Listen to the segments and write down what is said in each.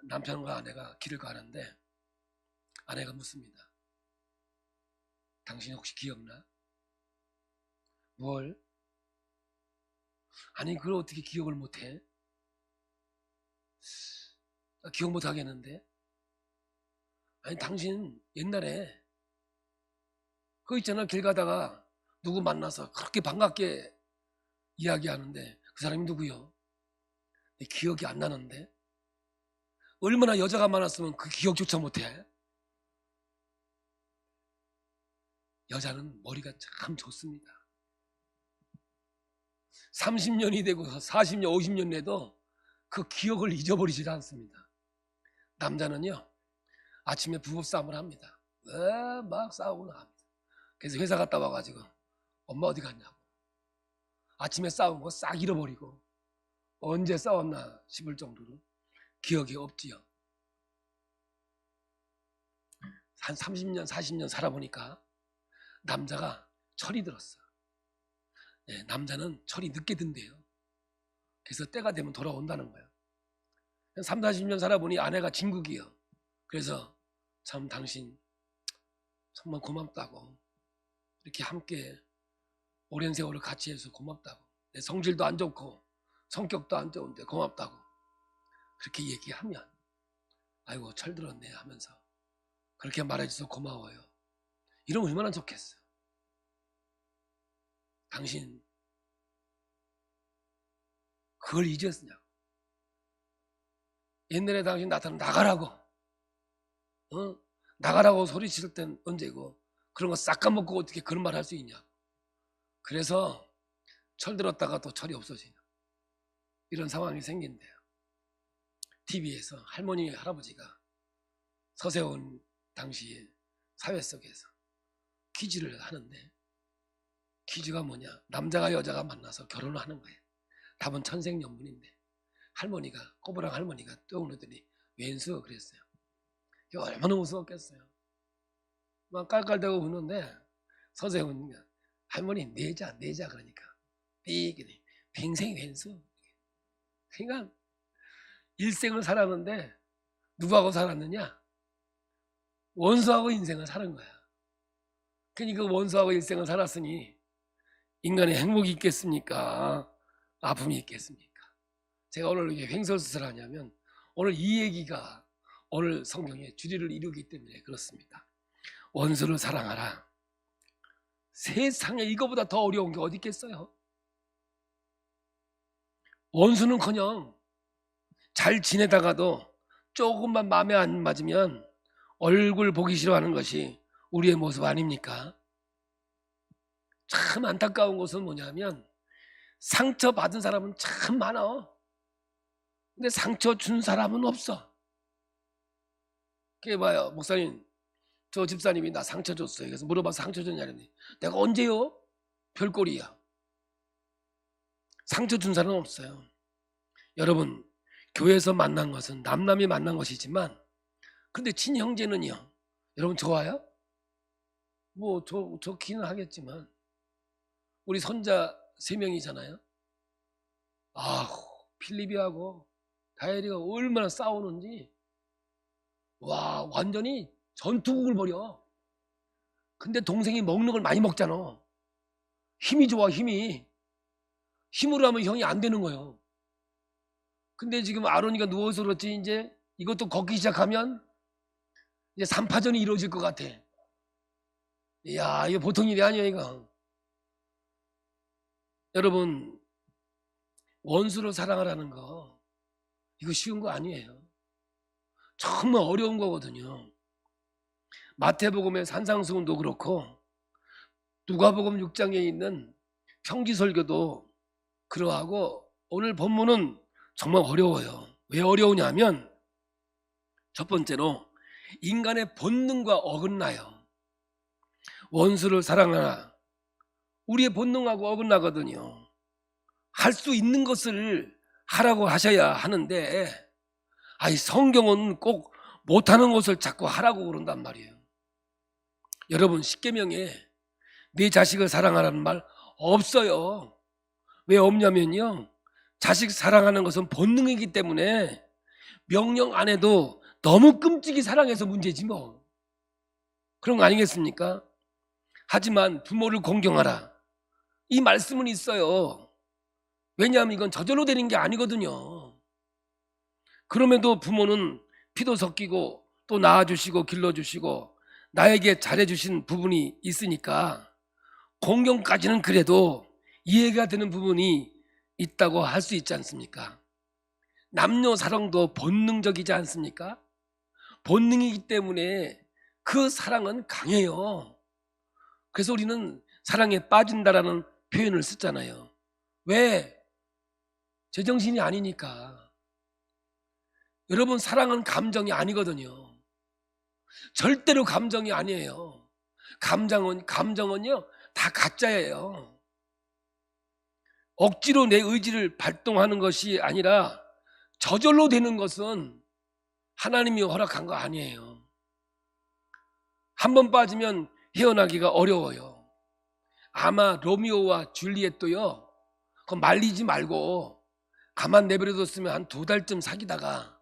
남편과 아내가 길을 가는데 아내가 묻습니다. 당신 혹시 기억나? 뭘? 아니 그걸 어떻게 기억을 못해? 기억 못하겠는데? 아니 당신 옛날에 그거 있잖아, 길 가다가 누구 만나서 그렇게 반갑게 이야기하는데 그 사람이 누구요? 내 기억이 안 나는데? 얼마나 여자가 많았으면 그 기억조차 못해? 여자는 머리가 참 좋습니다. 30년이 되고 40년, 50년 돼도 그 기억을 잊어버리질 않습니다. 남자는요, 아침에 부부싸움을 합니다. 막 싸우고 나갑니다. 그래서 회사 갔다 와가지고 엄마 어디 갔냐고, 아침에 싸운 거 싹 잃어버리고 언제 싸웠나 싶을 정도로 기억이 없지요. 한 30년, 40년 살아보니까 남자가 철이 들었어. 네, 남자는 철이 늦게 든대요. 그래서 때가 되면 돌아온다는 거예요. 3, 40년 살아보니 아내가 진국이요. 그래서 참 당신 정말 고맙다고, 이렇게 함께 오랜 세월을 같이 해서 고맙다고, 내 성질도 안 좋고 성격도 안 좋은데 고맙다고 그렇게 얘기하면 아이고 철 들었네 하면서 그렇게 말해줘서 고마워요, 이러면 얼마나 좋겠어요. 당신 그걸 잊었냐고. 옛날에 당신 나한테 나가라고, 나가라고 소리칠 땐 언제고 그런 거 싹 까먹고 어떻게 그런 말 할 수 있냐. 그래서 철 들었다가 또 철이 없어지냐, 이런 상황이 생긴대요. TV에서 할머니 할아버지가 서세원 당시에 사회 속에서 퀴즈를 하는데, 퀴즈가 뭐냐, 남자가 여자가 만나서 결혼을 하는 거예요. 답은 천생연분인데 할머니가, 꼬부랑 할머니가 떠오르더니 왼수 그랬어요. 얼마나 무서웠겠어요. 막 깔깔대고 우는데 서세훈이 할머니 내자 그러니까 삐그니 평생 왼수. 그러니까 일생을 살았는데 누구하고 살았느냐? 원수하고 인생을 사는 거야. 그러니까 그 원수하고 일생을 살았으니 인간의 행복이 있겠습니까? 아픔이 있겠습니까? 제가 오늘 이게 횡설수설 하냐면 오늘 이 얘기가 오늘 성경의 주리를 이루기 때문에 그렇습니다. 원수를 사랑하라. 세상에 이거보다 더 어려운 게 어디 있겠어요? 원수는커녕 잘 지내다가도 조금만 마음에 안 맞으면 얼굴 보기 싫어하는 것이 우리의 모습 아닙니까? 참 안타까운 것은 뭐냐면 상처받은 사람은 참 많아. 근데 상처 준 사람은 없어. 그게 봐요. 목사님, 저 집사님이 나 상처 줬어요. 그래서 물어봐서 상처 줬냐니 내가 언제요? 별꼴이야. 상처 준 사람은 없어요. 여러분, 교회에서 만난 것은 남남이 만난 것이지만 근데 친형제는요, 여러분 좋아요? 뭐 좋기는 하겠지만 우리 손자 3명이잖아요. 필립이하고 다혜리가 얼마나 싸우는지, 와 완전히 전투국을 벌여. 근데 동생이 먹는 걸 많이 먹잖아. 힘이 좋아. 힘으로 하면 형이 안 되는 거예요. 근데 지금 아론이가 누워서 그렇지 이제 이것도 걷기 시작하면 이제 3파전이 이루어질 것 같아. 이야, 이거 보통 일이 아니에요 이거. 여러분, 원수를 사랑하라는 거 이거 쉬운 거 아니에요. 정말 어려운 거거든요. 마태복음의 산상수훈도 그렇고 누가복음 6장에 있는 평지설교도 그러하고 오늘 본문은 정말 어려워요. 왜 어려우냐면 첫 번째로 인간의 본능과 어긋나요. 원수를 사랑하라. 우리의 본능하고 어긋나거든요. 할 수 있는 것을 하라고 하셔야 하는데 성경은 꼭 못하는 것을 자꾸 하라고 그런단 말이에요. 여러분, 십계명에 내 자식을 사랑하라는 말 없어요. 왜 없냐면요, 자식 사랑하는 것은 본능이기 때문에 명령 안 해도 너무 끔찍이 사랑해서 문제지 뭐. 그런 거 아니겠습니까? 하지만 부모를 공경하라, 이 말씀은 있어요. 왜냐하면 이건 저절로 되는 게 아니거든요. 그럼에도 부모는 피도 섞이고 또 낳아주시고 길러주시고 나에게 잘해주신 부분이 있으니까 공경까지는 그래도 이해가 되는 부분이 있다고 할 수 있지 않습니까? 남녀 사랑도 본능적이지 않습니까? 본능이기 때문에 그 사랑은 강해요. 그래서 우리는 사랑에 빠진다라는 표현을 쓰잖아요. 왜? 제정신이 아니니까. 여러분, 사랑은 감정이 아니거든요. 절대로 감정이 아니에요. 감정은요 다 가짜예요. 억지로 내 의지를 발동하는 것이 아니라 저절로 되는 것은 하나님이 허락한 거 아니에요. 한 번 빠지면 헤어나기가 어려워요. 아마 로미오와 줄리엣도요, 그거 말리지 말고 가만 내버려뒀으면 한 2달쯤 사귀다가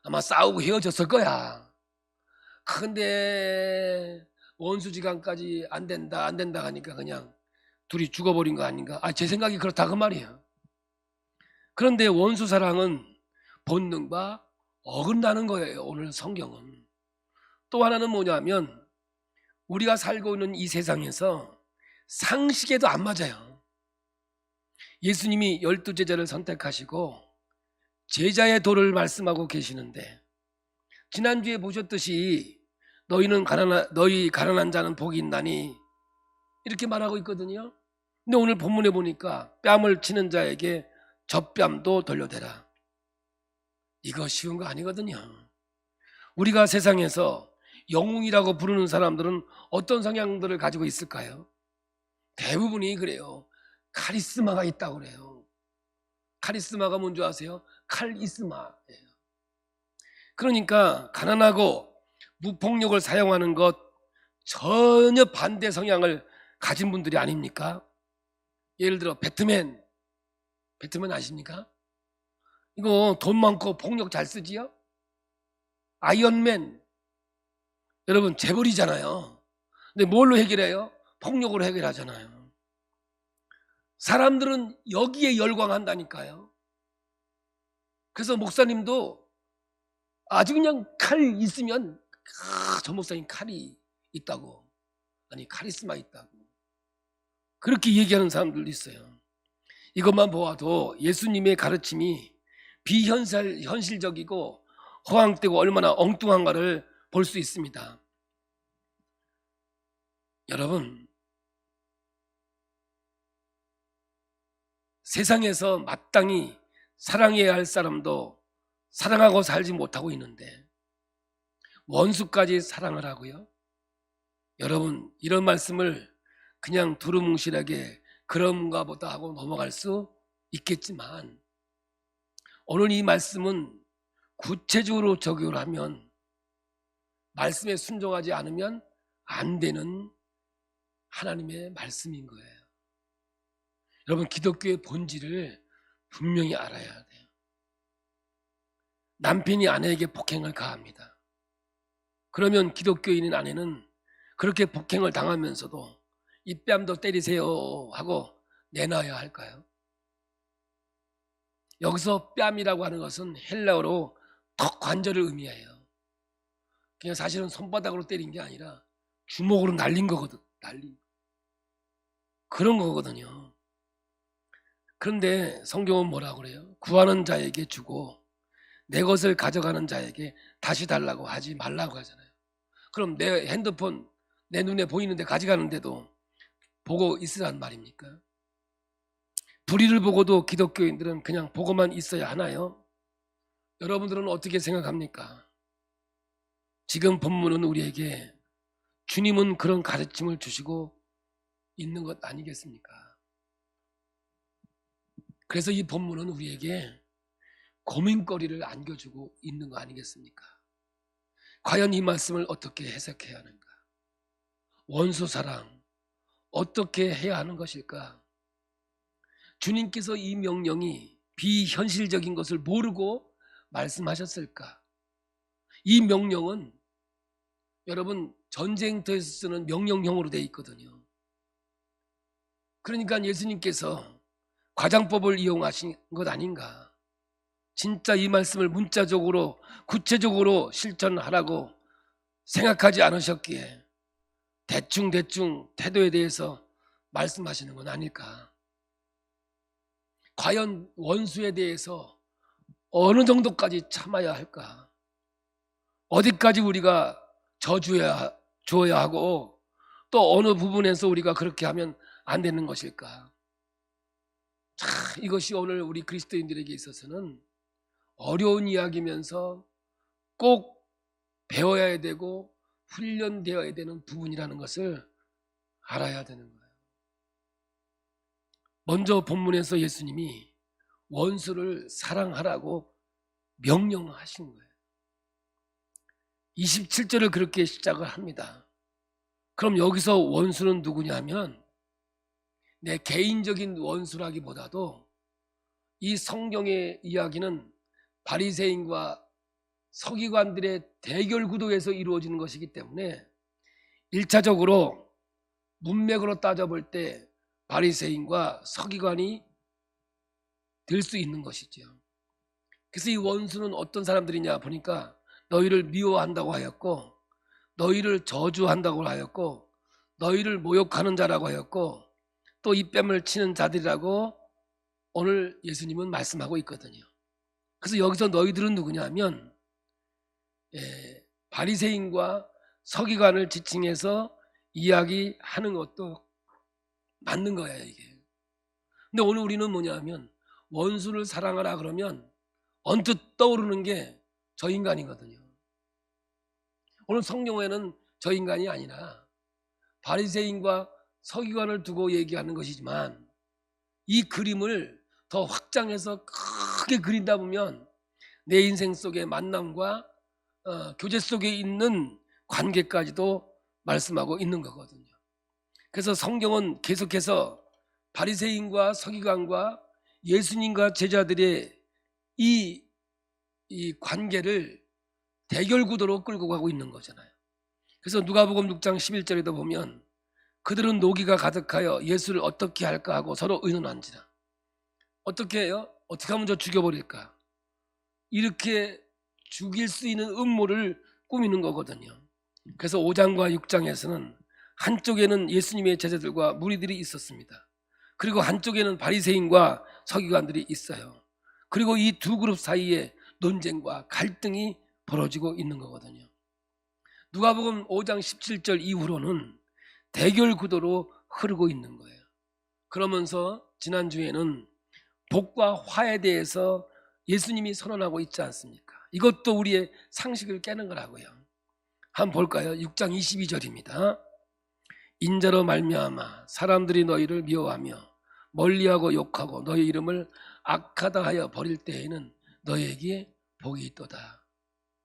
아마 싸우고 헤어졌을 거야. 근데 원수지간까지 안 된다 하니까 그냥 둘이 죽어버린 거 아닌가? 제 생각이 그렇다 그 말이에요. 그런데 원수 사랑은 본능과 어긋나는 거예요. 오늘 성경은. 또 하나는 뭐냐면 우리가 살고 있는 이 세상에서 상식에도 안 맞아요. 예수님이 12제자를 선택하시고 제자의 도를 말씀하고 계시는데, 지난주에 보셨듯이 너희 가난한 자는 복이 있나니 이렇게 말하고 있거든요. 근데 오늘 본문에 보니까 뺨을 치는 자에게 젖뺨도 돌려대라. 이거 쉬운 거 아니거든요. 우리가 세상에서 영웅이라고 부르는 사람들은 어떤 성향들을 가지고 있을까요? 대부분이 그래요. 카리스마가 있다고 그래요. 카리스마가 뭔지 아세요? 칼이스마예요. 그러니까 가난하고 무폭력을 사용하는 것 전혀 반대 성향을 가진 분들이 아닙니까? 예를 들어 배트맨 아십니까? 이거 돈 많고 폭력 잘 쓰지요? 아이언맨, 여러분 재벌이잖아요. 근데 뭘로 해결해요? 폭력으로 해결하잖아요. 사람들은 여기에 열광한다니까요. 그래서 목사님도 아주 그냥 칼 있으면 저 목사님 칼이 있다고, 아니 카리스마 있다고 그렇게 얘기하는 사람들도 있어요. 이것만 보아도 예수님의 가르침이 비현실적이고 허황되고 얼마나 엉뚱한가를 볼 수 있습니다. 여러분, 세상에서 마땅히 사랑해야 할 사람도 사랑하고 살지 못하고 있는데 원수까지 사랑을 하고요. 여러분, 이런 말씀을 그냥 두루뭉실하게 그런가 보다 하고 넘어갈 수 있겠지만 오늘 이 말씀은 구체적으로 적용을 하면, 말씀에 순종하지 않으면 안 되는 하나님의 말씀인 거예요. 여러분, 기독교의 본질을 분명히 알아야 돼요. 남편이 아내에게 폭행을 가합니다. 그러면 기독교인인 아내는 그렇게 폭행을 당하면서도 이 뺨도 때리세요 하고 내놔야 할까요? 여기서 뺨이라고 하는 것은 헬라어로 턱 관절을 의미해요. 그냥 사실은 손바닥으로 때린 게 아니라 주먹으로 날린 거거든. 그런 거거든요. 그런데 성경은 뭐라고 그래요? 구하는 자에게 주고 내 것을 가져가는 자에게 다시 달라고 하지 말라고 하잖아요. 그럼 내 핸드폰 내 눈에 보이는데 가져가는데도 보고 있으란 말입니까? 불의를 보고도 기독교인들은 그냥 보고만 있어야 하나요? 여러분들은 어떻게 생각합니까? 지금 본문은 우리에게 주님은 그런 가르침을 주시고 있는 것 아니겠습니까? 그래서 이 본문은 우리에게 고민거리를 안겨주고 있는 거 아니겠습니까? 과연 이 말씀을 어떻게 해석해야 하는가? 원수 사랑 어떻게 해야 하는 것일까? 주님께서 이 명령이 비현실적인 것을 모르고 말씀하셨을까? 이 명령은 여러분 전쟁터에서 쓰는 명령형으로 되어 있거든요. 그러니까 예수님께서 과장법을 이용하신 것 아닌가? 진짜 이 말씀을 문자적으로 구체적으로 실천하라고 생각하지 않으셨기에 대충 태도에 대해서 말씀하시는 건 아닐까? 과연 원수에 대해서 어느 정도까지 참아야 할까? 어디까지 우리가 줘야 하고 또 어느 부분에서 우리가 그렇게 하면 안 되는 것일까? 자, 이것이 오늘 우리 그리스도인들에게 있어서는 어려운 이야기면서 꼭 배워야 되고 훈련되어야 되는 부분이라는 것을 알아야 되는 거예요. 먼저 본문에서 예수님이 원수를 사랑하라고 명령하신 거예요. 27절을 그렇게 시작을 합니다. 그럼 여기서 원수는 누구냐면 내 개인적인 원수라기보다도 이 성경의 이야기는 바리새인과 서기관들의 대결 구도에서 이루어지는 것이기 때문에 1차적으로 문맥으로 따져볼 때 바리새인과 서기관이 될 수 있는 것이죠. 그래서 이 원수는 어떤 사람들이냐 보니까 너희를 미워한다고 하였고 너희를 저주한다고 하였고 너희를 모욕하는 자라고 하였고 또 입뱀을 치는 자들이라고 오늘 예수님은 말씀하고 있거든요. 그래서 여기서 너희들은 누구냐 하면 바리새인과 서기관을 지칭해서 이야기하는 것도 맞는 거예요, 이게. 근데 오늘 우리는 뭐냐 하면 원수를 사랑하라 그러면 언뜻 떠오르는 게 저 인간이거든요. 오늘 성경에는 저 인간이 아니라 바리새인과 서기관을 두고 얘기하는 것이지만 이 그림을 더 확장해서 크게 그린다 보면 내 인생 속의 만남과 교제 속에 있는 관계까지도 말씀하고 있는 거거든요. 그래서 성경은 계속해서 바리새인과 서기관과 예수님과 제자들의 이 관계를 대결 구도로 끌고 가고 있는 거잖아요. 그래서 누가복음 6장 11절에도 보면 그들은 노기가 가득하여 예수를 어떻게 할까 하고 서로 의논한지라. 어떻게 해요? 어떻게 하면 저 죽여버릴까? 이렇게 죽일 수 있는 음모를 꾸미는 거거든요. 그래서 5장과 6장에서는 한쪽에는 예수님의 제자들과 무리들이 있었습니다. 그리고 한쪽에는 바리새인과 서기관들이 있어요. 그리고 이 두 그룹 사이에 논쟁과 갈등이 벌어지고 있는 거거든요. 누가복음 5장 17절 이후로는 대결 구도로 흐르고 있는 거예요. 그러면서 지난주에는 복과 화에 대해서 예수님이 선언하고 있지 않습니까? 이것도 우리의 상식을 깨는 거라고요. 한번 볼까요? 6장 22절입니다. 인자로 말미암아 사람들이 너희를 미워하며 멀리하고 욕하고 너희 이름을 악하다 하여 버릴 때에는 너희에게 복이 있도다.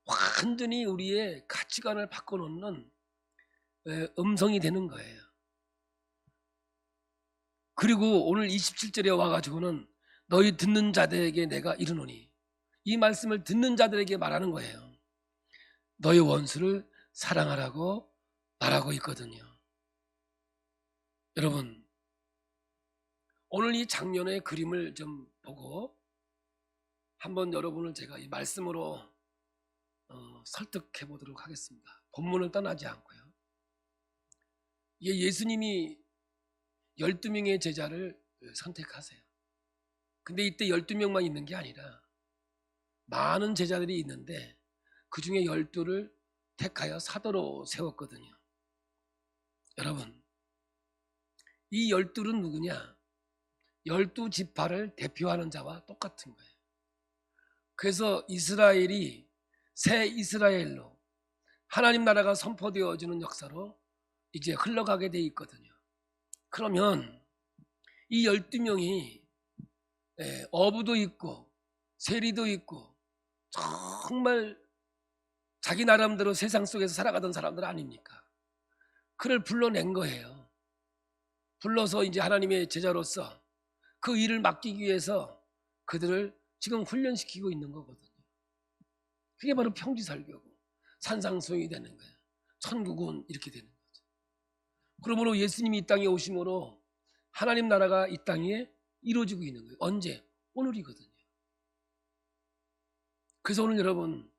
완전히 우리의 가치관을 바꿔놓는 음성이 되는 거예요. 그리고 오늘 27절에 와가지고는 너희 듣는 자들에게 내가 이르노니, 이 말씀을 듣는 자들에게 말하는 거예요. 너희 원수를 사랑하라고 말하고 있거든요. 여러분, 오늘 이 장면의 그림을 좀 보고 한번 여러분을 제가 이 말씀으로 설득해 보도록 하겠습니다. 본문을 떠나지 않고요. 예수님이 12명의 제자를 선택하세요. 근데 이때 12명만 있는 게 아니라 많은 제자들이 있는데 그 중에 12를 택하여 사도로 세웠거든요. 여러분, 이 12는 누구냐? 12지파를 대표하는 자와 똑같은 거예요. 그래서 이스라엘이 새 이스라엘로 하나님 나라가 선포되어지는 역사로 이제 흘러가게 돼 있거든요. 그러면 이 12명이 어부도 있고 세리도 있고 정말 자기 나름대로 세상 속에서 살아가던 사람들 아닙니까? 그를 불러낸 거예요. 불러서 이제 하나님의 제자로서 그 일을 맡기기 위해서 그들을 지금 훈련시키고 있는 거거든요. 그게 바로 평지설교고 산상수훈이 되는 거예요. 천국은 이렇게 되는 거죠. 그러므로 예수님이 이 땅에 오심으로 하나님 나라가 이 땅에 이루어지고 있는 거예요. 언제? 오늘이거든요. 그래서 오늘 여러분,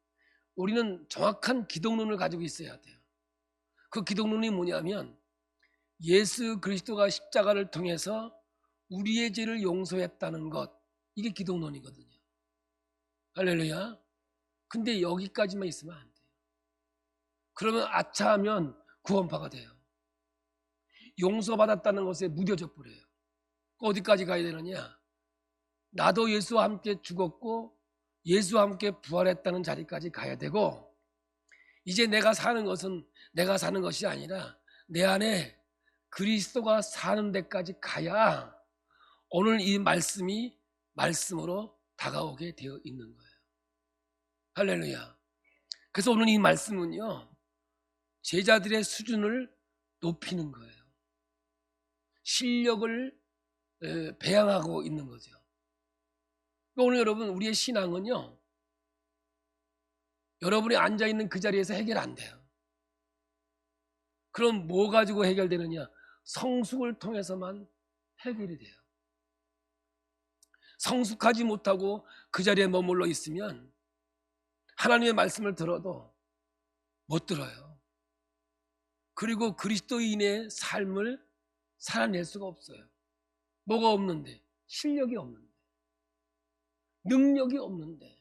우리는 정확한 기독론을 가지고 있어야 돼요. 그 기독론이 뭐냐면 예수 그리스도가 십자가를 통해서 우리의 죄를 용서했다는 것, 이게 기독론이거든요. 할렐루야. 근데 여기까지만 있으면 안 돼요. 그러면 아차하면 구원파가 돼요. 용서받았다는 것에 무뎌져 버려요. 어디까지 가야 되느냐? 나도 예수와 함께 죽었고 예수와 함께 부활했다는 자리까지 가야 되고, 이제 내가 사는 것은 내가 사는 것이 아니라 내 안에 그리스도가 사는 데까지 가야 오늘 이 말씀이 말씀으로 다가오게 되어 있는 거예요. 할렐루야. 그래서 오늘 이 말씀은요, 제자들의 수준을 높이는 거예요. 실력을 배양하고 있는 거죠. 오늘 여러분, 우리의 신앙은요, 여러분이 앉아있는 그 자리에서 해결 안 돼요. 그럼 뭐 가지고 해결되느냐? 성숙을 통해서만 해결이 돼요. 성숙하지 못하고 그 자리에 머물러 있으면 하나님의 말씀을 들어도 못 들어요. 그리고 그리스도인의 삶을 살아낼 수가 없어요. 뭐가 없는데? 실력이 없는데, 능력이 없는데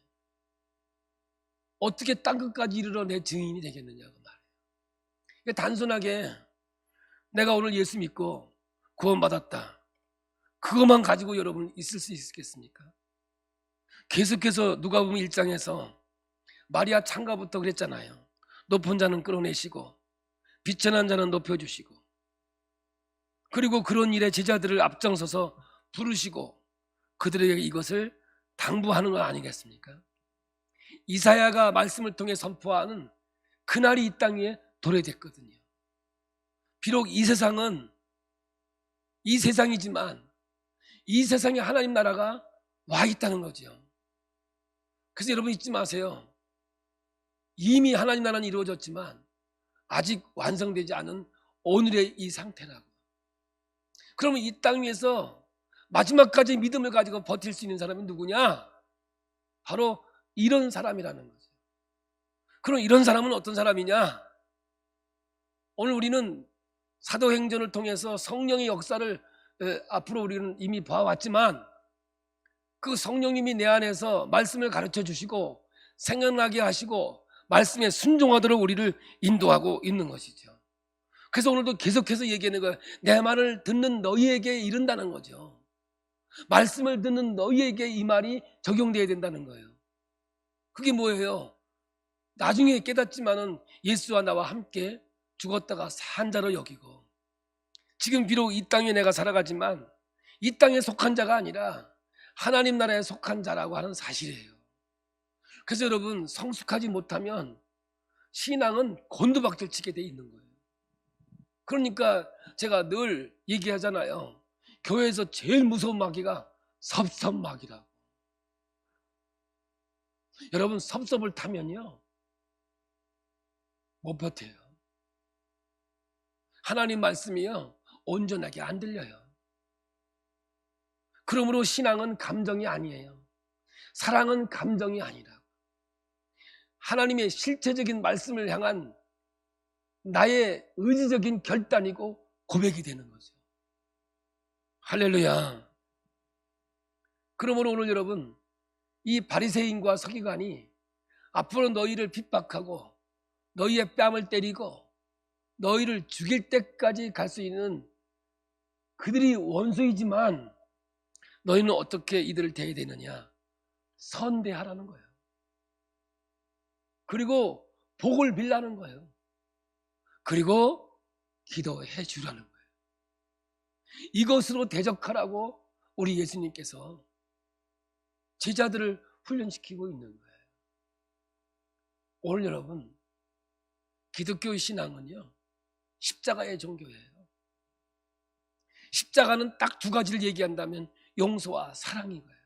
어떻게 땅끝까지 이르러 내 증인이 되겠느냐고 말이에요. 단순하게 내가 오늘 예수 믿고 구원받았다, 그것만 가지고 여러분 있을 수 있겠습니까? 계속해서 누가복음 1장에서 마리아 창가부터 그랬잖아요. 높은 자는 끌어내시고 비천한 자는 높여주시고, 그리고 그런 일에 제자들을 앞장서서 부르시고 그들에게 이것을 당부하는 거 아니겠습니까? 이사야가 말씀을 통해 선포하는 그날이 이 땅에 도래됐거든요. 비록 이 세상은 이 세상이지만 이 세상에 하나님 나라가 와 있다는 거죠. 그래서 여러분 잊지 마세요. 이미 하나님 나라는 이루어졌지만 아직 완성되지 않은 오늘의 이 상태라고. 그러면 이 땅 위에서 마지막까지 믿음을 가지고 버틸 수 있는 사람이 누구냐? 바로 이런 사람이라는 거죠. 그럼 이런 사람은 어떤 사람이냐? 오늘 우리는 사도행전을 통해서 성령의 역사를 앞으로 우리는 이미 봐왔지만, 그 성령님이 내 안에서 말씀을 가르쳐 주시고 생각나게 하시고 말씀에 순종하도록 우리를 인도하고 있는 것이죠. 그래서 오늘도 계속해서 얘기하는 거예요. 내 말을 듣는 너희에게 이른다는 거죠. 말씀을 듣는 너희에게 이 말이 적용돼야 된다는 거예요. 그게 뭐예요? 나중에 깨닫지만은 예수와 나와 함께 죽었다가 산 자로 여기고, 지금 비록 이 땅에 내가 살아가지만 이 땅에 속한 자가 아니라 하나님 나라에 속한 자라고 하는 사실이에요. 그래서 여러분, 성숙하지 못하면 신앙은 곤두박질 치게 돼 있는 거예요. 그러니까 제가 늘 얘기하잖아요. 교회에서 제일 무서운 마귀가 섭섭마귀라고. 여러분, 섭섭을 타면요 못 버텨요. 하나님 말씀이요 온전하게 안 들려요. 그러므로 신앙은 감정이 아니에요. 사랑은 감정이 아니라 하나님의 실체적인 말씀을 향한 나의 의지적인 결단이고 고백이 되는 거죠. 할렐루야. 그러므로 오늘 여러분, 이 바리새인과 서기관이 앞으로 너희를 핍박하고 너희의 뺨을 때리고 너희를 죽일 때까지 갈 수 있는 그들이 원수이지만 너희는 어떻게 이들을 대해야 되느냐? 선대하라는 거예요. 그리고 복을 빌라는 거예요. 그리고 기도해 주라는 거예요. 이것으로 대적하라고 우리 예수님께서 제자들을 훈련시키고 있는 거예요. 오늘 여러분, 기독교 신앙은요 십자가의 종교예요. 십자가는 딱 두 가지를 얘기한다면 용서와 사랑인 거예요.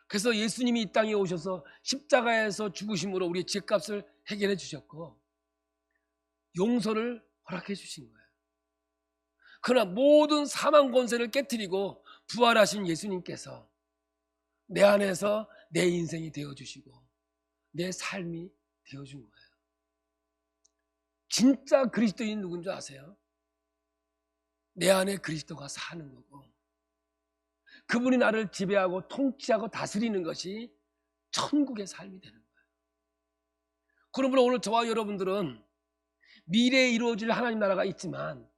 그래서 예수님이 이 땅에 오셔서 십자가에서 죽으심으로 우리의 죄값을 해결해 주셨고 용서를 허락해 주신 거예요. 그러나 모든 사망 권세를 깨뜨리고 부활하신 예수님께서 내 안에서 내 인생이 되어주시고 내 삶이 되어준 거예요. 진짜 그리스도인이 누군 줄 아세요? 내 안에 그리스도가 사는 거고 그분이 나를 지배하고 통치하고 다스리는 것이 천국의 삶이 되는 거예요. 그러므로 오늘 저와 여러분들은 미래에 이루어질 하나님 나라가 있지만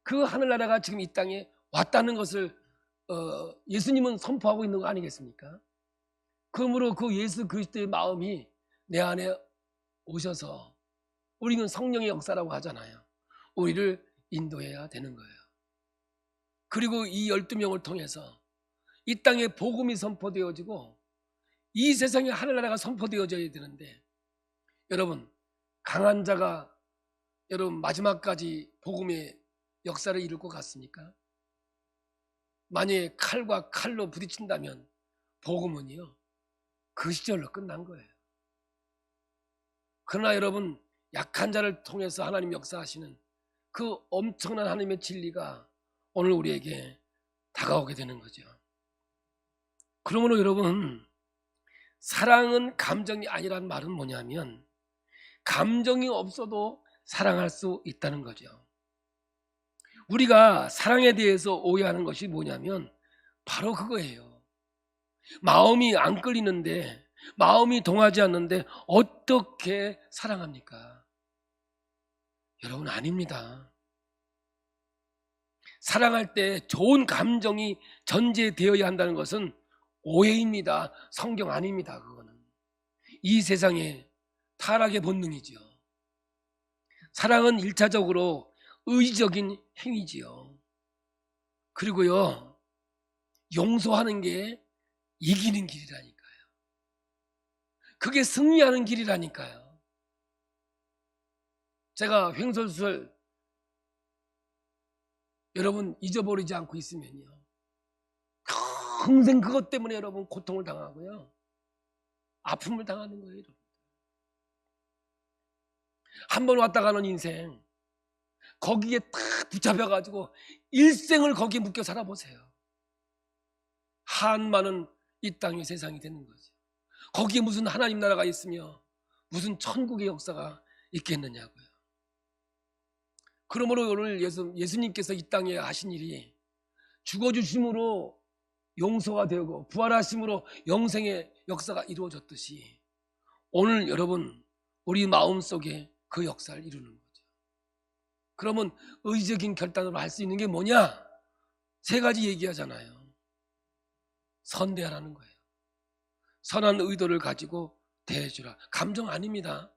그 하늘나라가 지금 이 땅에 왔다는 것을 예수님은 선포하고 있는 거 아니겠습니까? 그러므로 그 예수 그리스도의 마음이 내 안에 오셔서 우리는 성령의 역사라고 하잖아요. 우리를 인도해야 되는 거예요. 그리고 이 12명을 통해서 이 땅에 복음이 선포되어지고 이 세상에 하늘나라가 선포되어져야 되는데 여러분 강한 자가 여러분 마지막까지 복음의 역사를 이룰 것 같습니까? 만약에 칼과 칼로 부딪힌다면 복음은요 그 시절로 끝난 거예요. 그러나 여러분 약한 자를 통해서 하나님 역사하시는 그 엄청난 하나님의 진리가 오늘 우리에게 다가오게 되는 거죠. 그러므로 여러분 사랑은 감정이 아니란 말은 뭐냐면 감정이 없어도 사랑할 수 있다는 거죠. 우리가 사랑에 대해서 오해하는 것이 뭐냐면 바로 그거예요. 마음이 안 끌리는데 마음이 동하지 않는데 어떻게 사랑합니까? 여러분 아닙니다. 사랑할 때 좋은 감정이 전제되어야 한다는 것은 오해입니다. 성경 아닙니다. 그거는 이 세상의 타락의 본능이죠. 사랑은 1차적으로 의지적인 행위지요. 그리고요 용서하는 게 이기는 길이라니까요. 그게 승리하는 길이라니까요. 제가 횡설수설 여러분 잊어버리지 않고 있으면요 평생 그것 때문에 여러분 고통을 당하고요 아픔을 당하는 거예요. 여러분. 한 번 왔다 가는 인생 거기에 딱 붙잡혀가지고 일생을 거기에 묶여 살아보세요. 한많은 이 땅의 세상이 되는 거죠. 거기에 무슨 하나님 나라가 있으며 무슨 천국의 역사가 있겠느냐고요. 그러므로 오늘 예수님께서 이 땅에 하신 일이 죽어주심으로 용서가 되고 부활하심으로 영생의 역사가 이루어졌듯이 오늘 여러분 우리 마음속에 그 역사를 이루는 거죠. 그러면 의지적인 결단으로 할 수 있는 게 뭐냐? 3가지 얘기하잖아요. 선대하라는 거예요. 선한 의도를 가지고 대해주라. 감정 아닙니다.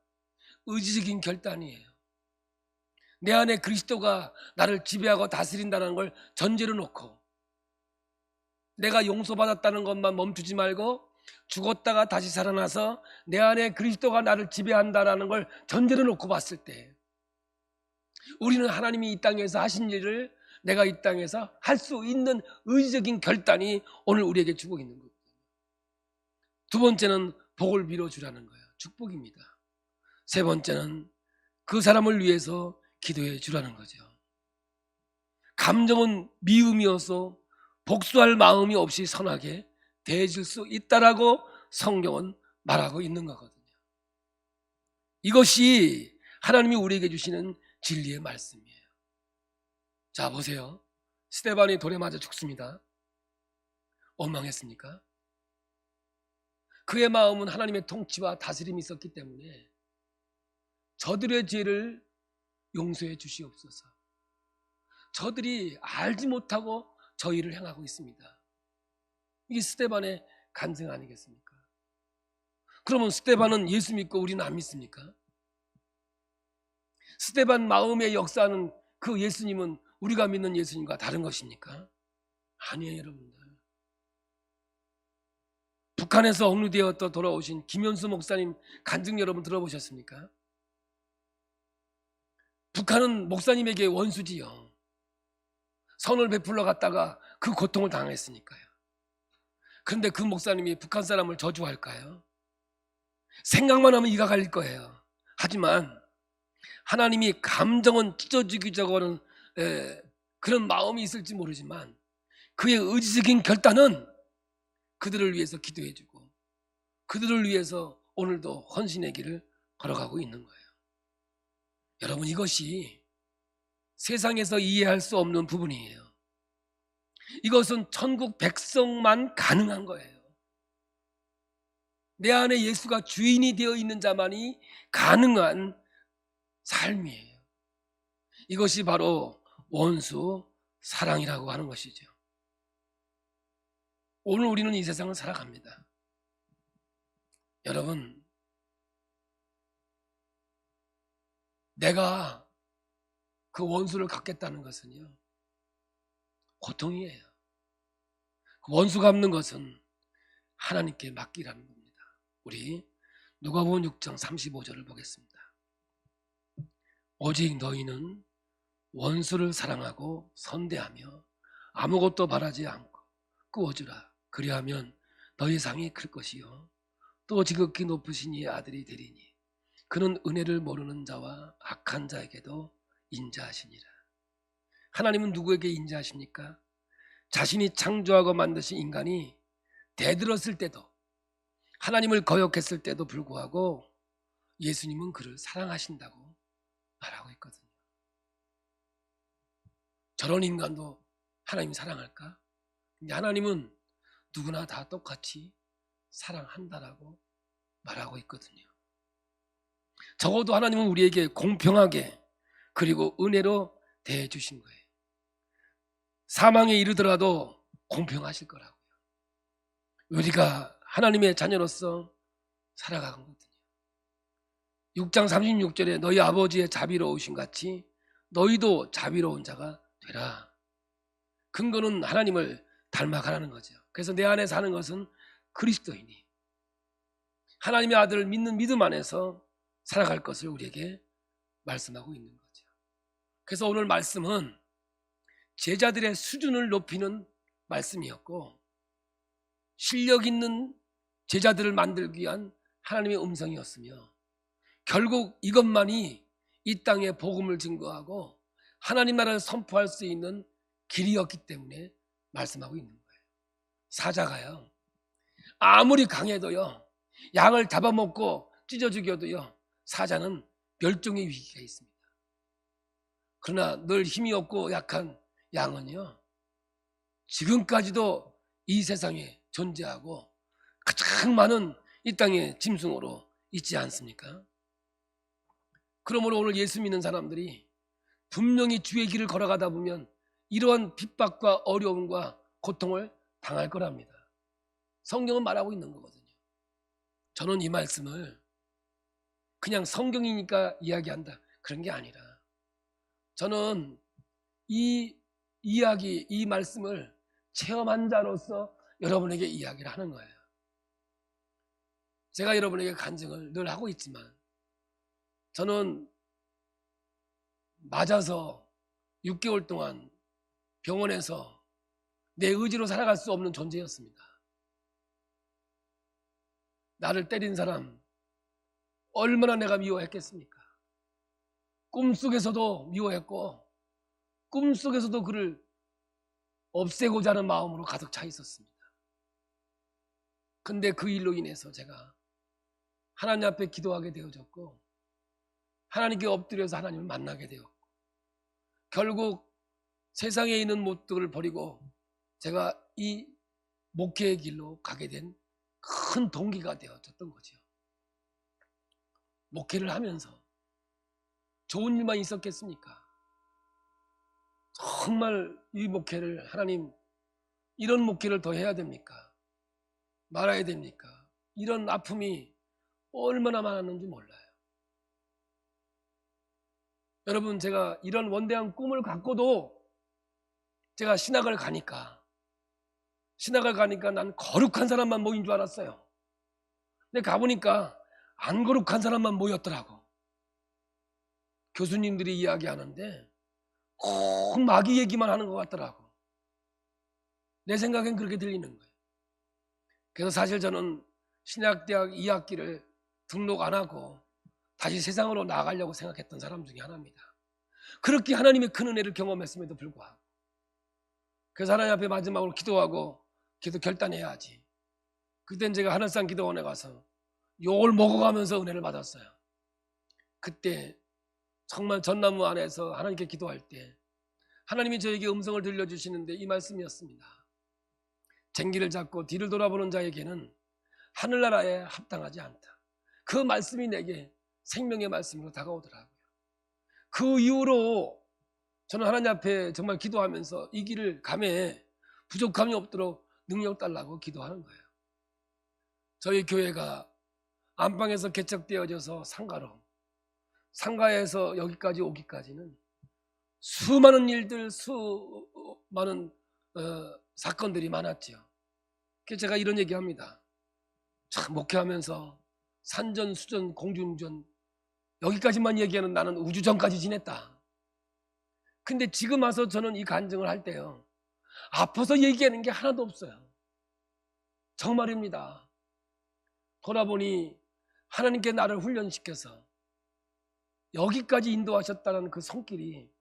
의지적인 결단이에요. 내 안에 그리스도가 나를 지배하고 다스린다는 걸 전제로 놓고 내가 용서받았다는 것만 멈추지 말고 죽었다가 다시 살아나서 내 안에 그리스도가 나를 지배한다는 걸 전제로 놓고 봤을 때 우리는 하나님이 이 땅에서 하신 일을 내가 이 땅에서 할 수 있는 의지적인 결단이 오늘 우리에게 주고 있는 거예요. 2번째는 복을 빌어주라는 거예요. 축복입니다. 3번째는 그 사람을 위해서 기도해 주라는 거죠. 감정은 미움이어서 복수할 마음이 없이 선하게 대해줄 수 있다라고 성경은 말하고 있는 거거든요. 이것이 하나님이 우리에게 주시는 진리의 말씀이에요. 자 보세요. 스데반이 돌에 맞아 죽습니다. 원망했습니까? 그의 마음은 하나님의 통치와 다스림이 있었기 때문에 저들의 죄를 용서해 주시옵소서. 저들이 알지 못하고 저 일을 행하고 있습니다. 이게 스데반의 간증 아니겠습니까? 그러면 스데반은 예수 믿고 우리는 안 믿습니까? 스데반 마음의 역사는 그 예수님은 우리가 믿는 예수님과 다른 것입니까? 아니에요, 여러분들. 북한에서 억류되어 돌아오신 김현수 목사님 간증 여러분 들어보셨습니까? 북한은 목사님에게 원수지요. 선을 베풀러 갔다가 그 고통을 당했으니까요. 그런데 그 목사님이 북한 사람을 저주할까요? 생각만 하면 이가 갈릴 거예요. 하지만 하나님이 감정은 찢어지기자고 하는 그런 마음이 있을지 모르지만 그의 의지적인 결단은 그들을 위해서 기도해주고 그들을 위해서 오늘도 헌신의 길을 걸어가고 있는 거예요. 여러분, 이것이 세상에서 이해할 수 없는 부분이에요. 이것은 천국 백성만 가능한 거예요. 내 안에 예수가 주인이 되어 있는 자만이 가능한 삶이에요. 이것이 바로 원수 사랑이라고 하는 것이죠. 오늘 우리는 이 세상을 살아갑니다. 여러분, 내가 그 원수를 갚겠다는 것은요, 고통이에요. 원수 갚는 것은 하나님께 맡기라는 겁니다. 우리 누가복음 6장 35절을 보겠습니다. 오직 너희는 원수를 사랑하고 선대하며 아무것도 바라지 않고 꾸어주라. 그리하면 너희 상이 클 것이요 또 지극히 높으신 이의 아들이 되리니 그는 은혜를 모르는 자와 악한 자에게도 인자하시니라. 하나님은 누구에게 인자하십니까? 자신이 창조하고 만드신 인간이 대들었을 때도, 하나님을 거역했을 때도 불구하고 예수님은 그를 사랑하신다고 말하고 있거든요. 저런 인간도 하나님 사랑할까? 근데 하나님은 누구나 다 똑같이 사랑한다라고 말하고 있거든요. 적어도 하나님은 우리에게 공평하게 그리고 은혜로 대해 주신 거예요. 사망에 이르더라도 공평하실 거라고요. 우리가 하나님의 자녀로서 살아가거든요. 6장 36절에 너희 아버지의 자비로우신 같이 너희도 자비로운 자가 되라. 근거는 하나님을 닮아가라는 거죠. 그래서 내 안에 사는 것은 그리스도이니 하나님의 아들을 믿는 믿음 안에서 살아갈 것을 우리에게 말씀하고 있는 거죠. 그래서 오늘 말씀은 제자들의 수준을 높이는 말씀이었고 실력 있는 제자들을 만들기 위한 하나님의 음성이었으며 결국 이것만이 이 땅에 복음을 증거하고 하나님 나라를 선포할 수 있는 길이었기 때문에 말씀하고 있는 거예요. 사자가요 아무리 강해도요 양을 잡아먹고 찢어 죽여도요 사자는 멸종의 위기가 있습니다. 그러나 늘 힘이 없고 약한 양은요 지금까지도 이 세상에 존재하고 가장 많은 이 땅의 짐승으로 있지 않습니까? 그러므로 오늘 예수 믿는 사람들이 분명히 주의 길을 걸어가다 보면 이러한 핍박과 어려움과 고통을 당할 거랍니다. 성경은 말하고 있는 거거든요. 저는 이 말씀을 그냥 성경이니까 이야기한다 그런 게 아니라 저는 이 이야기, 이 말씀을 체험한 자로서 여러분에게 이야기를 하는 거예요. 제가 여러분에게 간증을 늘 하고 있지만 저는 맞아서 6개월 동안 병원에서 내 의지로 살아갈 수 없는 존재였습니다. 나를 때린 사람 얼마나 내가 미워했겠습니까? 꿈속에서도 미워했고 꿈속에서도 그를 없애고자 하는 마음으로 가득 차 있었습니다. 근데 그 일로 인해서 제가 하나님 앞에 기도하게 되어졌고 하나님께 엎드려서 하나님을 만나게 되었고 결국 세상에 있는 모든 버리고 제가 이 목회의 길로 가게 된 큰 동기가 되어졌던 거죠. 목회를 하면서 좋은 일만 있었겠습니까? 정말 이 목회를 하나님 이런 목회를 더 해야 됩니까? 말아야 됩니까? 이런 아픔이 얼마나 많았는지 몰라요. 여러분 제가 이런 원대한 꿈을 갖고도 제가 신학을 가니까 난 거룩한 사람만 모인 줄 알았어요. 근데 가보니까 안 거룩한 사람만 모였더라고. 교수님들이 이야기하는데 꼭 마귀 얘기만 하는 것 같더라고. 내 생각엔 그렇게 들리는 거예요. 그래서 사실 저는 신학대학 2학기를 등록 안 하고 다시 세상으로 나가려고 생각했던 사람 중에 하나입니다. 그렇게 하나님의 큰 은혜를 경험했음에도 불구하고, 그래서 하나님 앞에 마지막으로 기도하고 기도 결단해야지. 그땐 제가 하늘산 기도원에 가서 욕을 먹어가면서 은혜를 받았어요. 그때 정말 전나무 안에서 하나님께 기도할 때 하나님이 저에게 음성을 들려주시는데 이 말씀이었습니다. 쟁기를 잡고 뒤를 돌아보는 자에게는 하늘나라에 합당하지 않다. 그 말씀이 내게 생명의 말씀으로 다가오더라고요. 그 이후로 저는 하나님 앞에 정말 기도하면서 이 길을 감에 부족함이 없도록 능력 달라고 기도하는 거예요. 저희 교회가 안방에서 개척되어져서 상가에서 여기까지 오기까지는 수많은 일들, 수많은 사건들이 많았죠. 그래서 제가 이런 얘기합니다. 참 목회하면서 산전, 수전, 공중전 여기까지만 얘기하는 나는 우주전까지 지냈다. 근데 지금 와서 저는 이 간증을 할 때요, 아파서 얘기하는 게 하나도 없어요. 정말입니다. 돌아보니 하나님께 나를 훈련시켜서 여기까지 인도하셨다는 그 손길이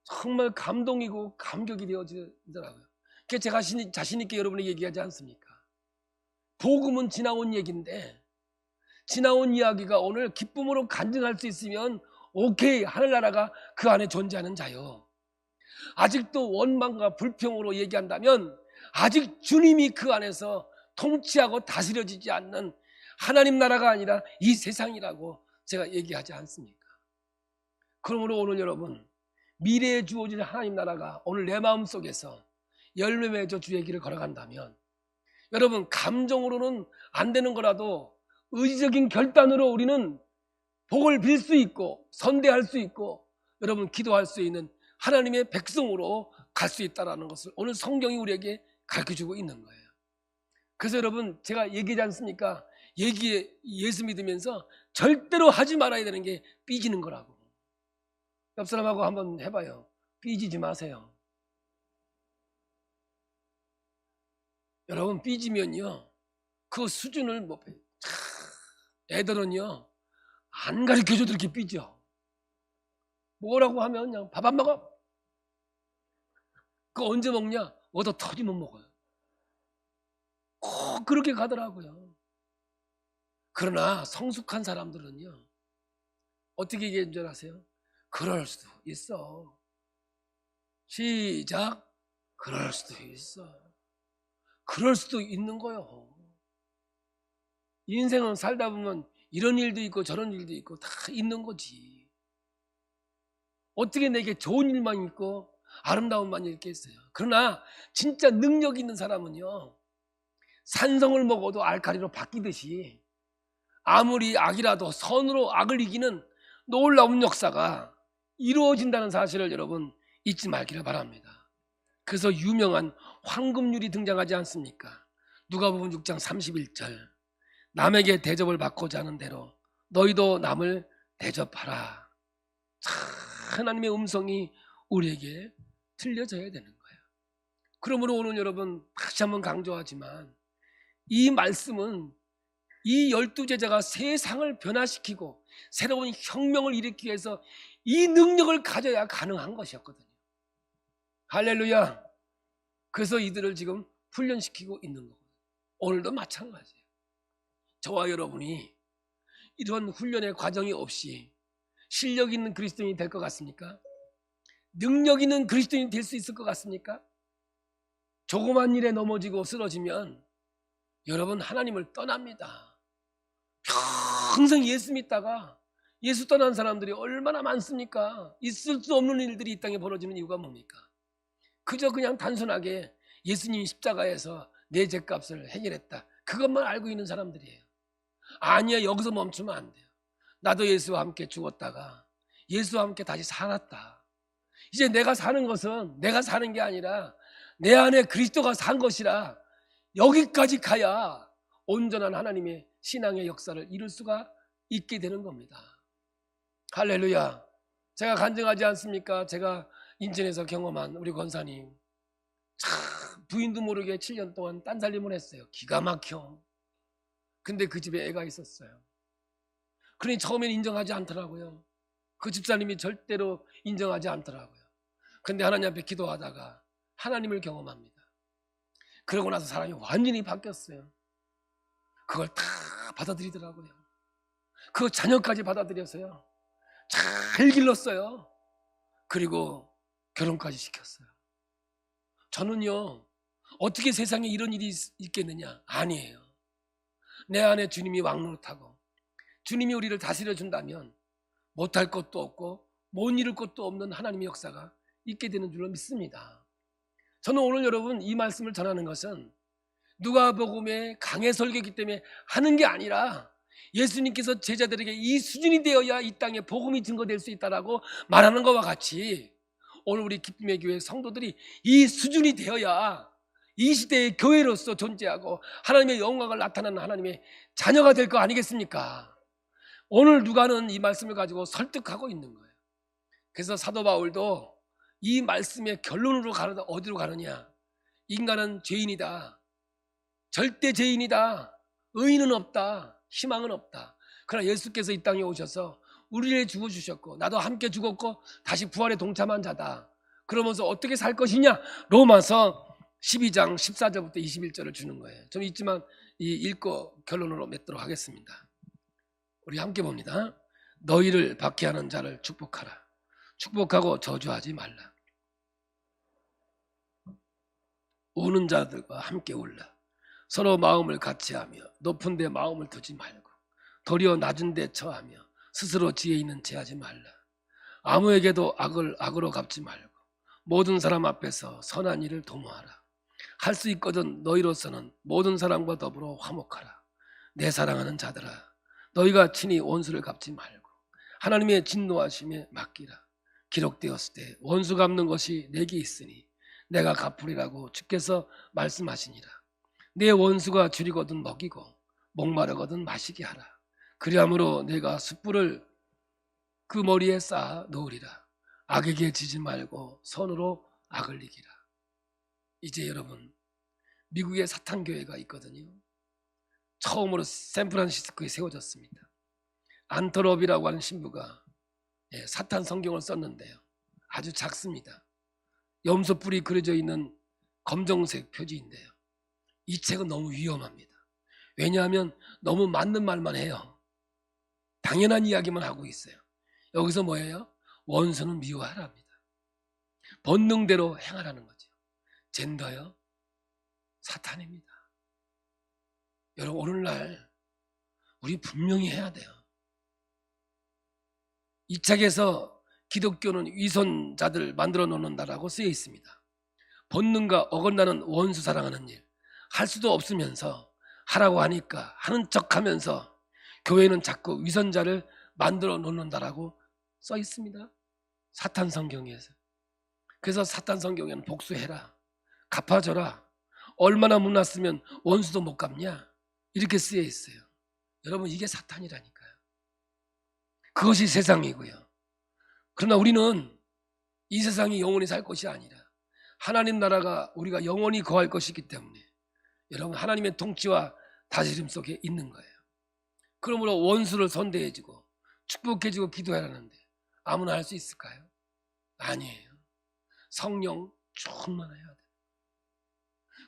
정말 감동이고 감격이 되어지더라고요. 그래서 제가 자신 있게 여러분에게 얘기하지 않습니까? 복음은 지나온 얘기인데 지나온 이야기가 오늘 기쁨으로 간증할 수 있으면 오케이, 하늘나라가 그 안에 존재하는 자요. 아직도 원망과 불평으로 얘기한다면 아직 주님이 그 안에서 통치하고 다스려지지 않는 하나님 나라가 아니라 이 세상이라고 제가 얘기하지 않습니까? 그러므로 오늘 여러분, 미래에 주어질 하나님 나라가 오늘 내 마음속에서 열매 맺어 주의 길을 걸어간다면 여러분, 감정으로는 안 되는 거라도 의지적인 결단으로 우리는 복을 빌 수 있고 선대할 수 있고 여러분 기도할 수 있는 하나님의 백성으로 갈 수 있다는 것을 오늘 성경이 우리에게 가르쳐주고 있는 거예요. 그래서 여러분, 제가 얘기하지 않습니까? 예수 믿으면서 절대로 하지 말아야 되는 게 삐지는 거라고. 옆 사람하고 한번 해봐요. 삐지지 마세요. 여러분, 삐지면요 그 수준을 애들은요 안 가르쳐줘도 이렇게 삐져. 뭐라고 하면 그냥 밥 안 먹어. 그거 언제 먹냐? 얻어 터지면 먹어요. 꼭 그렇게 가더라고요. 그러나 성숙한 사람들은요 어떻게 얘기하는 줄 아세요? 그럴 수도 있어. 시작. 그럴 수도 있어. 그럴 수도 있는 거요. 인생은 살다 보면 이런 일도 있고 저런 일도 있고 다 있는 거지. 어떻게 내게 좋은 일만 있고 아름다움만 이렇게 있어요. 그러나 진짜 능력 있는 사람은요 산성을 먹어도 알칼리로 바뀌듯이 아무리 악이라도 선으로 악을 이기는 놀라운 역사가 이루어진다는 사실을 여러분 잊지 말기를 바랍니다. 그래서 유명한 황금률이 등장하지 않습니까? 누가복음 6장 31절, 남에게 대접을 받고자 하는 대로 너희도 남을 대접하라. 하나님의 음성이 우리에게 들려져야 되는 거예요. 그러므로 오늘 여러분 다시 한번 강조하지만 이 말씀은 이 12제자가 세상을 변화시키고 새로운 혁명을 일으키기 위해서 이 능력을 가져야 가능한 것이었거든요. 할렐루야. 그래서 이들을 지금 훈련시키고 있는 거거든요. 오늘도 마찬가지예요. 저와 여러분이 이런 훈련의 과정이 없이 실력 있는 그리스도인이 될 것 같습니까? 능력 있는 그리스도인이 될 수 있을 것 같습니까? 조그만 일에 넘어지고 쓰러지면 여러분 하나님을 떠납니다. 평생 예수 믿다가 예수 떠난 사람들이 얼마나 많습니까? 있을 수 없는 일들이 이 땅에 벌어지는 이유가 뭡니까? 그저 그냥 단순하게 예수님이 십자가에서 내 죄값을 해결했다, 그것만 알고 있는 사람들이에요. 아니야, 여기서 멈추면 안 돼요. 나도 예수와 함께 죽었다가 예수와 함께 다시 살았다. 이제 내가 사는 것은 내가 사는 게 아니라 내 안에 그리스도가 산 것이라 여기까지 가야 온전한 하나님의 신앙의 역사를 이룰 수가 있게 되는 겁니다. 할렐루야. 제가 간증하지 않습니까? 제가 인천에서 경험한 우리 권사님 참 부인도 모르게 7년 동안 딴살림을 했어요. 기가 막혀. 근데 그 집에 애가 있었어요. 그러니 처음엔 인정하지 않더라고요. 그 집사님이 절대로 인정하지 않더라고요. 근데 하나님 앞에 기도하다가 하나님을 경험합니다. 그러고 나서 사람이 완전히 바뀌었어요. 그걸 다 받아들이더라고요. 그 자녀까지 받아들여서요, 잘 길렀어요. 그리고 결혼까지 시켰어요. 저는요, 어떻게 세상에 이런 일이 있겠느냐? 아니에요. 내 안에 주님이 왕노릇하고 주님이 우리를 다스려 준다면 못할 것도 없고 못 이룰 것도 없는 하나님의 역사가 있게 되는 줄로 믿습니다. 저는 오늘 여러분 이 말씀을 전하는 것은 누가복음의 강해 설교이기 때문에 하는 게 아니라 예수님께서 제자들에게 이 수준이 되어야 이 땅에 복음이 증거될 수 있다라고 말하는 것과 같이 오늘 우리 기쁨의 교회 성도들이 이 수준이 되어야 이 시대의 교회로서 존재하고 하나님의 영광을 나타내는 하나님의 자녀가 될 거 아니겠습니까? 오늘 누가는 이 말씀을 가지고 설득하고 있는 거예요. 그래서 사도 바울도 이 말씀의 결론으로 가는데 어디로 가느냐? 인간은 죄인이다. 절대 죄인이다. 의인은 없다. 희망은 없다. 그러나 예수께서 이 땅에 오셔서 우리를 죽어주셨고 나도 함께 죽었고 다시 부활에 동참한 자다. 그러면서 어떻게 살 것이냐? 로마서 12장 14절부터 21절을 주는 거예요. 좀 있지만 읽고 결론으로 맺도록 하겠습니다. 우리 함께 봅니다. 너희를 박해하는 자를 축복하라. 축복하고 저주하지 말라. 우는 자들과 함께 울라. 서로 마음을 같이하며 높은 데 마음을 두지 말고 도리어 낮은 데 처하며 스스로 지혜 있는 채 하지 말라. 아무에게도 악을 악으로 갚지 말고 모든 사람 앞에서 선한 일을 도모하라. 할 수 있거든 너희로서는 모든 사람과 더불어 화목하라. 내 사랑하는 자들아, 너희가 친히 원수를 갚지 말고 하나님의 진노하심에 맡기라. 기록되었을 때 원수 갚는 것이 내게 있으니 내가 갚으리라고 주께서 말씀하시니라. 내 원수가 줄이거든 먹이고 목마르거든 마시게 하라. 그리함으로 내가 숯불을 그 머리에 쌓아 놓으리라. 악에게 지지 말고 선으로 악을 이기라. 이제 여러분, 미국에 사탄교회가 있거든요. 처음으로 샌프란시스코에 세워졌습니다. 안터럽이라고 하는 신부가 사탄 성경을 썼는데요, 아주 작습니다. 염소뿔이 그려져 있는 검정색 표지인데요, 이 책은 너무 위험합니다. 왜냐하면 너무 맞는 말만 해요. 당연한 이야기만 하고 있어요. 여기서 뭐예요? 원수는 미워하랍니다. 본능대로 행하라는 거죠. 젠더요? 사탄입니다. 여러분, 오늘날 우리 분명히 해야 돼요. 이 책에서 기독교는 위선자들 만들어 놓는다라고 쓰여 있습니다. 본능과 어긋나는 원수 사랑하는 일 할 수도 없으면서 하라고 하니까 하는 척하면서 교회는 자꾸 위선자를 만들어 놓는다라고 써 있습니다. 사탄 성경에서. 그래서 사탄 성경에는 복수해라, 갚아줘라, 얼마나 못났으면 원수도 못 갚냐, 이렇게 쓰여 있어요. 여러분, 이게 사탄이라니까요. 그것이 세상이고요. 그러나 우리는 이 세상이 영원히 살 것이 아니라 하나님 나라가 우리가 영원히 거할 것이기 때문에 여러분, 하나님의 통치와 다스림 속에 있는 거예요. 그러므로 원수를 선대해주고 축복해주고 기도하라는데 아무나 할 수 있을까요? 아니에요. 성령 충만해야 돼요.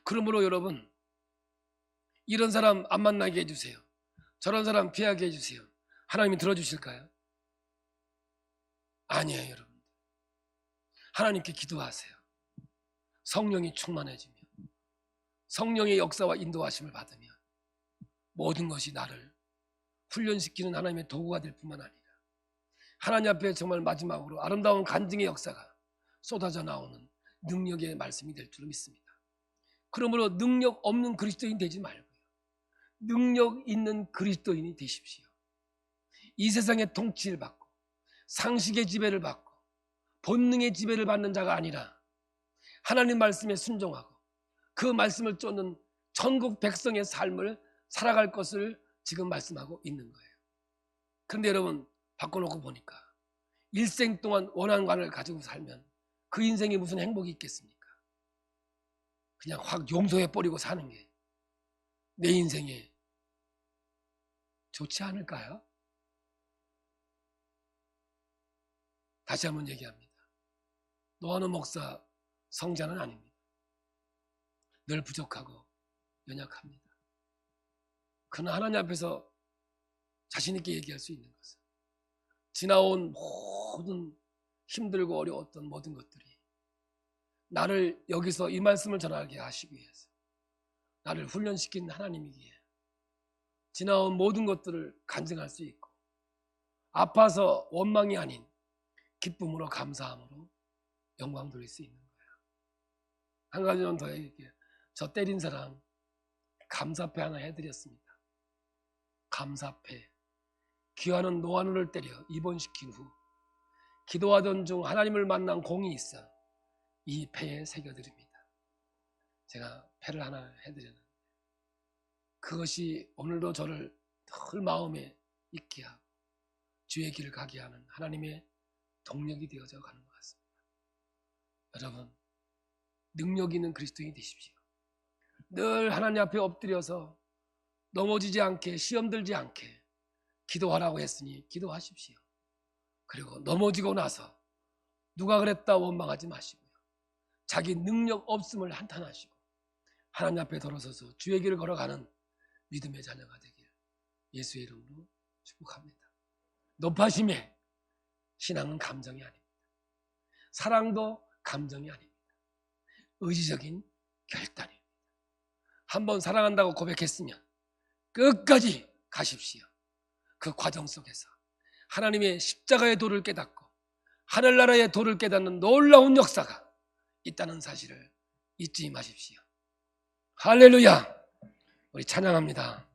그러므로 여러분, 이런 사람 안 만나게 해주세요, 저런 사람 피하게 해주세요, 하나님이 들어주실까요? 아니에요. 여러분, 하나님께 기도하세요. 성령이 충만해지면, 성령의 역사와 인도하심을 받으면 모든 것이 나를 훈련시키는 하나님의 도구가 될 뿐만 아니라 하나님 앞에 정말 마지막으로 아름다운 간증의 역사가 쏟아져 나오는 능력의 말씀이 될 줄 믿습니다. 그러므로 능력 없는 그리스도인 되지 말고요, 능력 있는 그리스도인이 되십시오. 이 세상의 통치를 받고 상식의 지배를 받고 본능의 지배를 받는 자가 아니라 하나님 말씀에 순종하고 그 말씀을 쫓는 천국 백성의 삶을 살아갈 것을 지금 말씀하고 있는 거예요. 그런데 여러분, 바꿔놓고 보니까 일생 동안 원한관을 가지고 살면 그 인생에 무슨 행복이 있겠습니까? 그냥 확 용서해버리고 사는 게 내 인생에 좋지 않을까요? 다시 한번 얘기합니다. 노아노 목사 성자는 아닙니다. 늘 부족하고 연약합니다. 그러나 하나님 앞에서 자신 있게 얘기할 수 있는 것은 지나온 모든 힘들고 어려웠던 모든 것들이 나를 여기서 이 말씀을 전하게 하시기 위해서 나를 훈련시킨 하나님이기에 지나온 모든 것들을 간증할 수 있고 아파서 원망이 아닌 기쁨으로 감사함으로 영광 돌릴 수 있는 거예요. 한 가지는 더 얘기해요. 저 때린 사람 감사패 하나 해드렸습니다. 감사패. 귀하는 노아노를 때려 입원시킨 후 기도하던 중 하나님을 만난 공이 있어 이 패에 새겨드립니다. 제가 패를 하나 해드렸는데 그것이 오늘도 저를 늘 마음에 있게 하고 주의 길을 가게 하는 하나님의 동력이 되어져 가는 것 같습니다. 여러분, 능력 있는 그리스도인이 되십시오. 늘 하나님 앞에 엎드려서 넘어지지 않게, 시험 들지 않게 기도하라고 했으니 기도하십시오. 그리고 넘어지고 나서 누가 그랬다 원망하지 마시고요. 자기 능력 없음을 한탄하시고 하나님 앞에 돌아서서 주의 길을 걸어가는 믿음의 자녀가 되길 예수의 이름으로 축복합니다. 높아심에 신앙은 감정이 아닙니다. 사랑도 감정이 아닙니다. 의지적인 결단입니다. 한번 사랑한다고 고백했으면 끝까지 가십시오. 그 과정 속에서 하나님의 십자가의 도를 깨닫고 하늘나라의 도를 깨닫는 놀라운 역사가 있다는 사실을 잊지 마십시오. 할렐루야! 우리 찬양합니다.